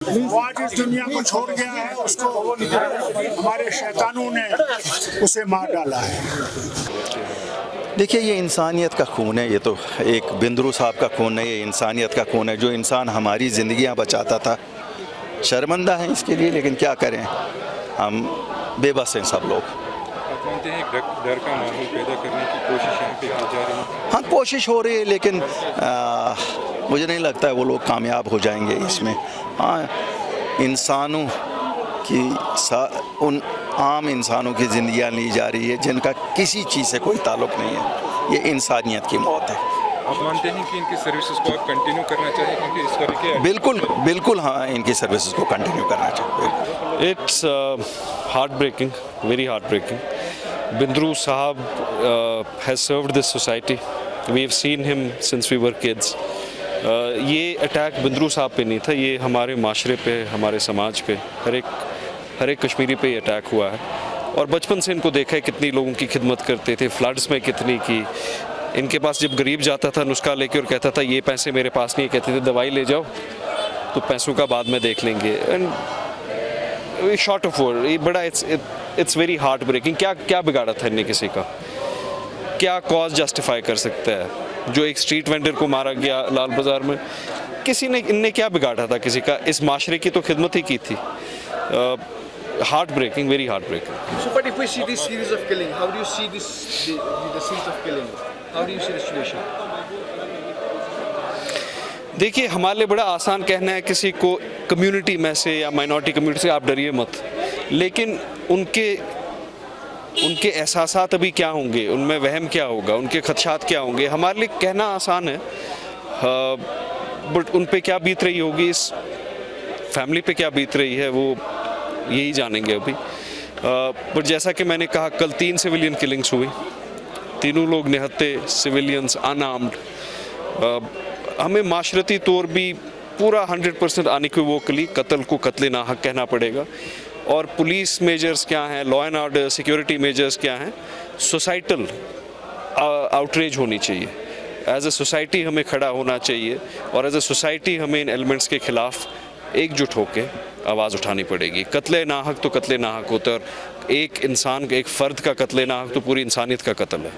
वो आज इस दुनिया को छोड़ गया है, उसको हमारे शैतानों ने उसे मार डाला है। देखिए, ये इंसानियत का खून है। ये तो एक बिंद्रू साहब का खून है, ये इंसानियत का खून है। जो इंसान हमारी ज़िंदगियां बचाता था, शर्मिंदा है इसके लिए, लेकिन क्या करें, हम बेबस हैं सब लोग। आप मानते हैं डर का माहौल पैदा करने की कोशिश यहाँ पे की जा रही है? हाँ, कोशिश हो रही है, लेकिन मुझे नहीं लगता है वो लोग कामयाब हो जाएंगे इसमें। हाँ, इंसानों की उन आम इंसानों की ज़िंदगियाँ ली जा रही है जिनका किसी चीज़ से कोई ताल्लुक़ नहीं है। ये इंसानियत की मौत है। आप मानते हैं कि इनकी सर्विसेज को आप कंटिन्यू करना चाहिए, क्योंकि इस तरीके बिल्कुल बिल्कुल, हाँ, इनकी सर्विसेज को कंटिन्यू करना चाहिए। It's heartbreaking, very heartbreaking. Bindru Sahab has served this society. We have seen him since we were kids. ये अटैक बिंद्रू साहब पे नहीं था, ये हमारे माशरे पे, हमारे समाज पे, हर एक कश्मीरी पे ये अटैक हुआ है। और बचपन से इनको देखा है कितनी लोगों की खिदमत करते थे, फ्लड्स में कितनी की। इनके पास जब गरीब जाता था नुस्खा लेके और कहता था ये पैसे मेरे पास नहीं, कहते थे दवाई ले जाओ, तो पैसों का बाद में देख लेंगे। एंड शॉर्ट ऑफ वर्ड, ये बड़ा इट्स वेरी हार्ट ब्रेकिंग। क्या बिगाड़ा था इनने किसी का? क्या कॉज जस्टिफाई कर सकता है? जो एक स्ट्रीट वेंडर को मारा गया लाल बाजार में, इनने क्या बिगाड़ा था किसी का? इस माशरे की तो खिदमत ही की थी। Heart breaking, very heart breaking. So, but if we see this series of killing, how do you see the series of killing? How do you see the situation? देखिए, हमारे लिए बड़ा आसान कहना है किसी को कम्युनिटी में से या माइनॉरिटी कम्युनिटी से आप डरिए मत, लेकिन उनके एहसासात अभी क्या होंगे, उनमें वहम क्या होगा, उनके खदशात क्या होंगे, हमारे लिए कहना आसान है। बट उन पे क्या बीत रही होगी, इस फैमिली पे क्या बीत रही है, वो यही जानेंगे अभी। बट जैसा कि मैंने कहा, कल 3 सिविलियन किलिंग्स हुई, तीनों लोग निहत्ते सिविलियंस, अनआर्म्ड। हमें माशरती तौर भी पूरा 100% अनइक्विवोकली कत्ल को कत्ले नाहक कहना पड़ेगा। और पुलिस मेजर्स क्या हैं, law and order, security measures क्या हैं, सोसाइटल आउटरीच होनी चाहिए। एज ए सोसाइटी हमें खड़ा होना चाहिए, और एज ए सोसाइटी हमें इन एलिमेंट्स के ख़िलाफ़ एकजुट होकर आवाज़ उठानी पड़ेगी। कत्ले नाहक तो कत्ले नाहक होता है, और एक इंसान, एक फ़र्द का कत्ले नाहक तो पूरी इंसानियत का कत्ल है।